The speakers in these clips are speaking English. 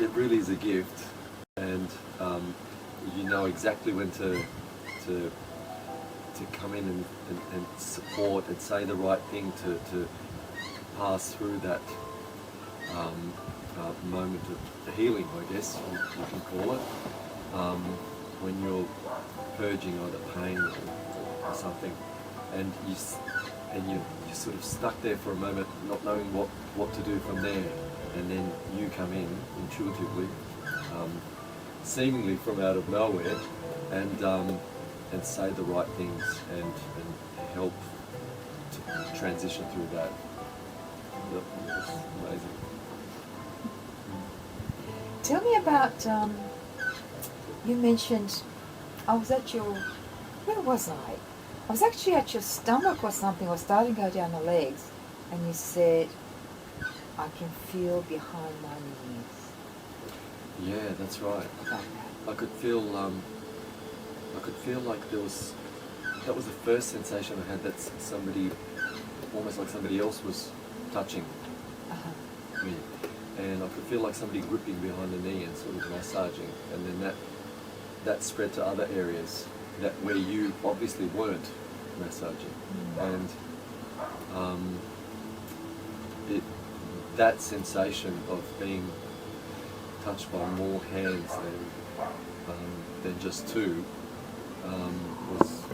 It really is a gift, and you know exactly when to come in and support and say the right thing to pass through that moment of healing, I guess you can call it, when you're purging either pain or something, and you're sort of stuck there for a moment, not knowing what to do from there. And then you come in intuitively, seemingly from out of nowhere, and say the right things and help to transition through that. It's amazing. Tell me about, you mentioned, I was at your, where was I? I was actually at your stomach or something, or starting to go down the legs, and you said, I can feel behind my knees. Yeah, that's right. I could feel like that was the first sensation I had, that somebody, almost like somebody else was touching me. And I could feel like somebody gripping behind the knee and sort of massaging, and then that spread to other areas where you obviously weren't massaging. And that sensation of being touched by more hands than just two was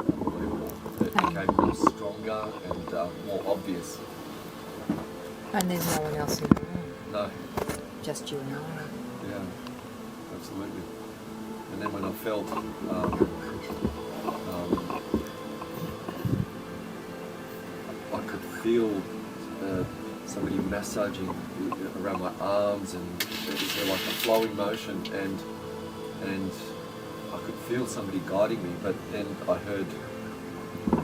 unbelievable. It became more stronger and more obvious. And there's no one else in the room? No. Just you and I? Yeah, absolutely. And then when I felt I could feel somebody massaging around my arms, and it was like a flowing motion, and I could feel somebody guiding me, but then I heard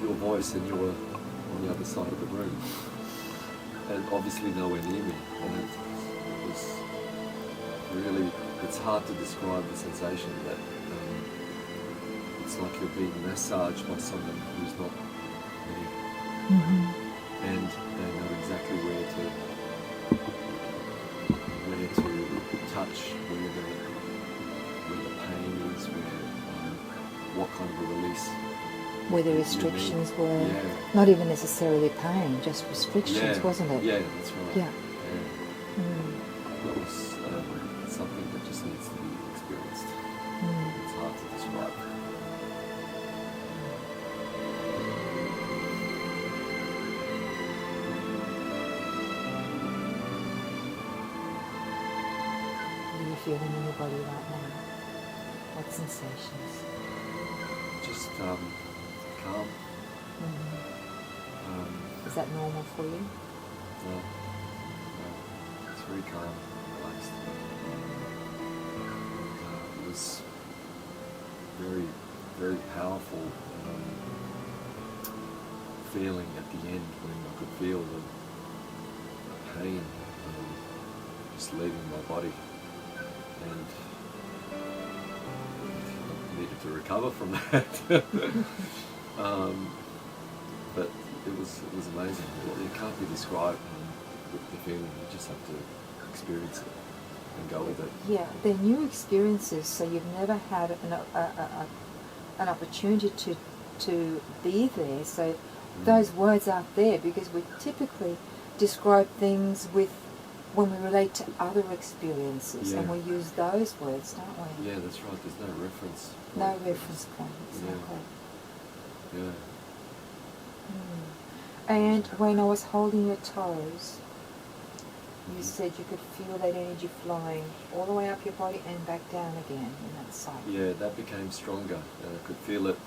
your voice and you were on the other side of the room, and obviously nowhere near me, and it was really, it's hard to describe the sensation that it's like you're being massaged by someone who's not me. And they know exactly where to touch, where the pain is, what kind of a release. Where the restrictions were, not even necessarily pain, just restrictions, wasn't it? Yeah, that's right. Yeah. That was something that just needs to be experienced. It's hard to describe. Feeling in your body right now? What sensations? Just calm. Is that normal for you? No. It's very calm, relaxed. It was very, very powerful feeling at the end when I could feel the pain just leaving my body. And I needed to recover from that. But it was amazing. It can't be described, the feeling. You just have to experience it and go with it. Yeah, they're new experiences, so you've never had an opportunity to be there. So those words aren't there, because we typically describe things when we relate to other experiences, and we use those words, don't we? Yeah, that's right. There's no reference. No reference point, exactly. Yeah. And when I was holding your toes, you said you could feel that energy flowing all the way up your body and back down again in that cycle. Yeah, that became stronger, and I could feel it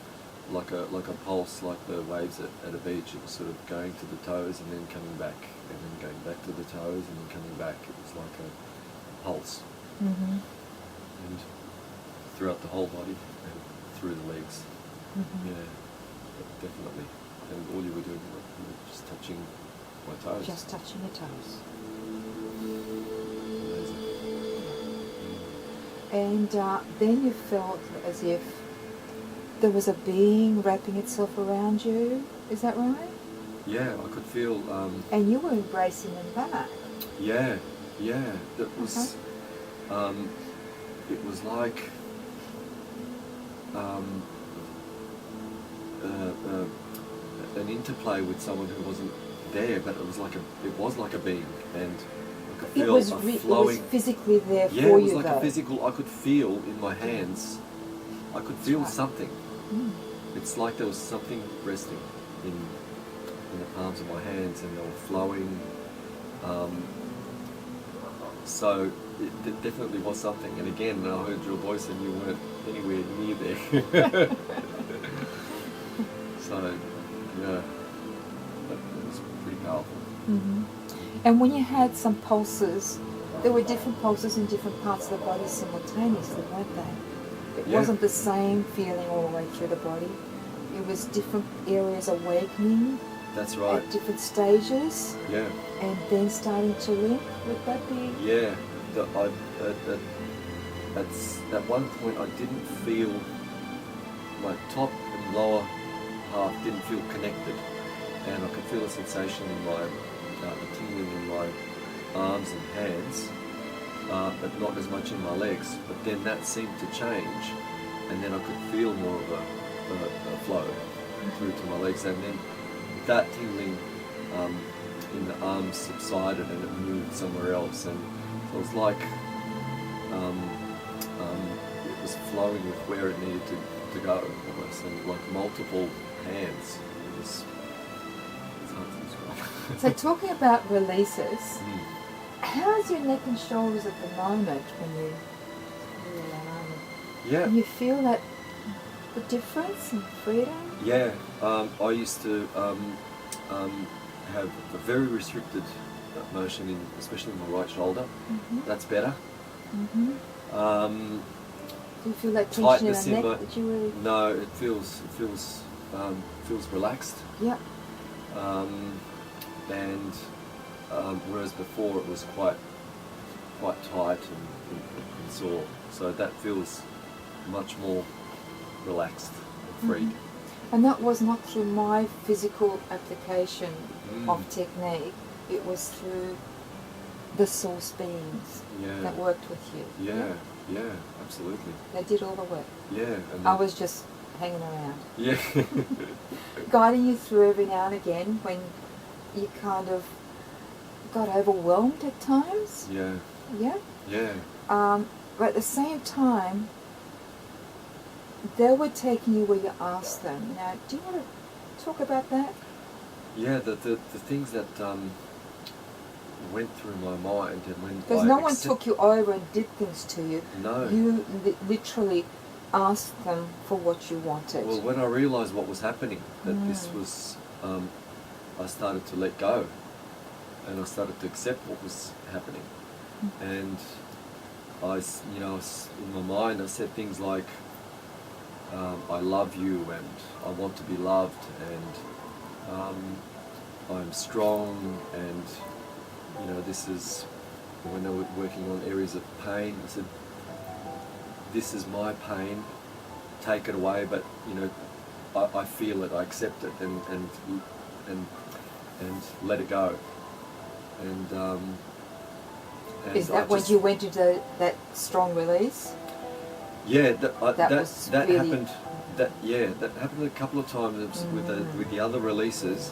like a pulse, like the waves at a beach. It was sort of going to the toes and then coming back, and then going back to the toes and then coming back. It was like a pulse. And throughout the whole body and through the legs. Mm-hmm. Yeah, definitely. And all you were doing, you were just touching my toes. Just touching your toes. Amazing. And then you felt as if there was a being wrapping itself around you. Is that right? Yeah, I could feel. And you were embracing them back. Yeah. That was. It was like. An interplay with someone who wasn't there, but it was like a being, and I could feel a flowing. It was physically there Yeah, for it was you, like though. a physical. I could feel in my hands. I could feel right. something. Mm. It's like there was something resting in the palms of my hands, and they were flowing. So it definitely was something. And again, I heard your voice, and you weren't anywhere near there. So yeah, that was pretty powerful. Mm-hmm. And when you had some pulses, there were different pulses in different parts of the body simultaneously, weren't they? It wasn't the same feeling all the way through the body. It was different areas awakening. That's right. At different stages. Yeah. And then starting to limp. Would that be? Yeah. At one point, I didn't feel my top and lower half didn't feel connected, and I could feel a sensation in my the tingling in my arms and hands, but not as much in my legs. But then that seemed to change, and then I could feel more of a flow through to my legs, and then that tingling in the arms subsided and it moved somewhere else, and so it was like it was flowing with where it needed to go, almost, and like multiple hands. It's hard to describe. So talking about releases, how's your neck and shoulders at the moment when you Yeah. Can you feel that the difference in freedom? Yeah. I used to have a very restricted motion in, especially in my right shoulder. Mm-hmm. That's better. Mm-hmm. Do you feel that tension in the neck that you really? No, it feels relaxed. Yeah. And whereas before it was quite tight and sore, so that feels much more relaxed and freed. Mm-hmm. And that was not through my physical application of technique. It was through the source beings that worked with you. Yeah, absolutely. They did all the work. Yeah. And I was just hanging around. Yeah. Guiding you through every now and again when you kind of got overwhelmed at times. Yeah. Yeah? Yeah. But at the same time, they were taking you where you asked them. Now, do you want to talk about that? Yeah, the things that went through my mind, and when because no one took you over and did things to you. No. You literally asked them for what you wanted. Well, when I realised what was happening, that this was, I started to let go, and I started to accept what was happening, and I, in my mind, I said things like, I love you, and I want to be loved, and I'm strong, and this is, when they were working on areas of pain, I said, this is my pain, take it away, but I feel it, I accept it, and let it go. And is that when you went into that strong release? Yeah, that really happened. That happened a couple of times with the other releases,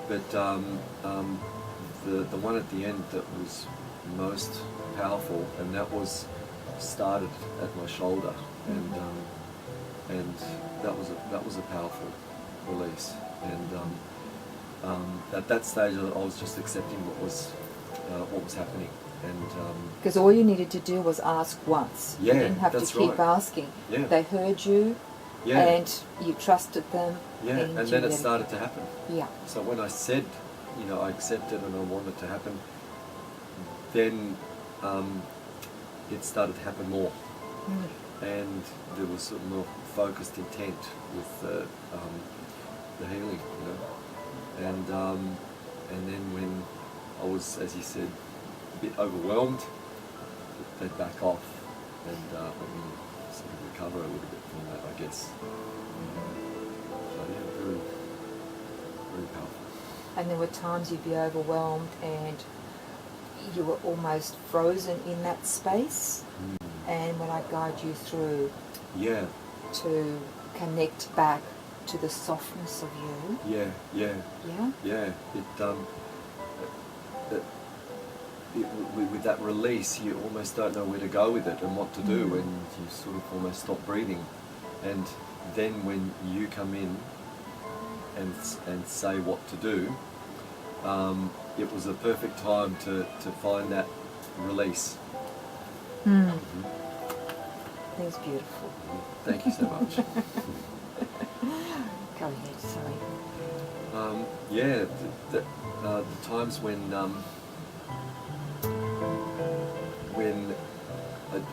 but the one at the end that was most powerful, and that was started at my shoulder, and that was a powerful release, and at that stage I was just accepting what was happening, and because all you needed to do was ask once. Yeah, you didn't have to keep asking. Yeah. They heard you, and you trusted them. Yeah, and then it started to happen. Yeah. So when I said, I accepted and I wanted to happen, then it started to happen more. and there was sort of more focused intent with the healing, you know. And then when I was, as you said, a bit overwhelmed, they'd back off and let me sort of recover a little bit from that, I guess. So yeah, very, very powerful. And there were times you'd be overwhelmed and you were almost frozen in that space. And when I guide you through Yeah. to connect back to the softness of you. Yeah, yeah. Yeah? Yeah. With that release, you almost don't know where to go with it and what to do, and you sort of almost stop breathing. And then when you come in and say what to do, it was a perfect time to find that release. I think it's beautiful. Thank you so much. Go ahead, sorry. Yeah, the times when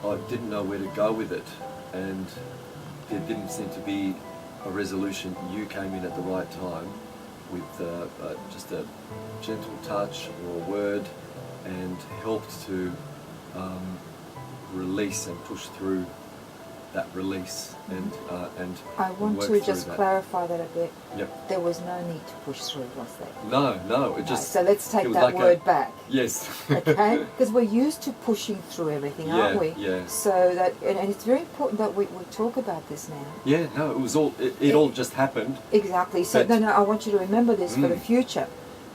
I didn't know where to go with it, and there didn't seem to be a resolution, you came in at the right time with just a gentle touch or a word, and helped to release and push through that release, and I want work to through just that. clarify that a bit. Yep. There was no need to push through, was there? No, it just. So let's take it was that like word back. Yes. Okay? Because we're used to pushing through everything, aren't we? Yeah. So that, and it's very important that we talk about this now. Yeah, no, it was all. It all just happened. Exactly. So But- no, I want you to remember this for the future,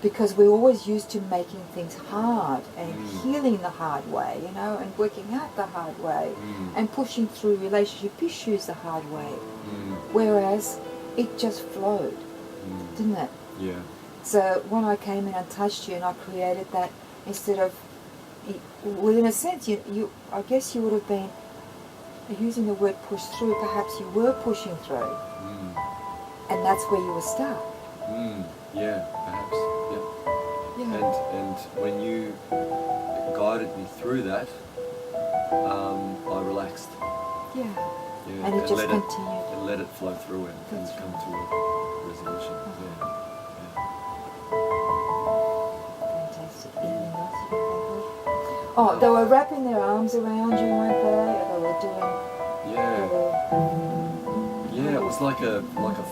because we're always used to making things hard and healing the hard way, you know, and working out the hard way, and pushing through relationship issues the hard way. Whereas it just flowed, didn't it? Yeah. So when I came in and touched you and I created that, instead of, well, in a sense, I guess you would have been using the word push through, perhaps you were pushing through, and that's where you were stuck. Yeah, perhaps. Yeah. Yeah. And when you guided me through that, I relaxed. Yeah. Yeah. And it just let continued. And let it flow through and That's come to a resolution. Yeah. Fantastic. Anything else you can think of? Oh, they were wrapping their arms around you, weren't they? They were doing. Yeah. They were, Yeah, it was like a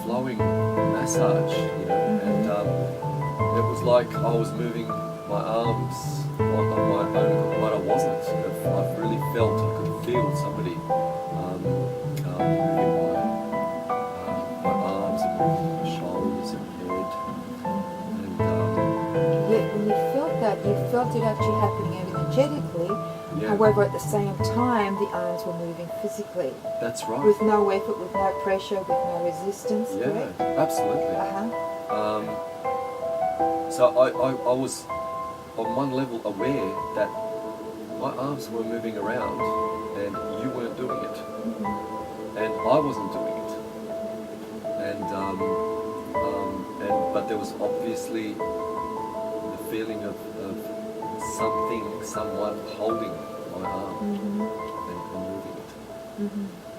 flowing massage, you know, and it was like I was moving my arms on my own, but I wasn't. I really felt, I could feel somebody moving my arms and my shoulders and head, and yet when you felt that, you felt it actually happening energetically. yeah, However, at the same time, the arms were moving physically. that's right. With no effort, with no pressure, with no resistance. Yeah, Correct? absolutely. So I was on one level aware that my arms were moving around and you weren't doing it, and I wasn't doing it, and but there was obviously the feeling of someone holding my arm and moving it.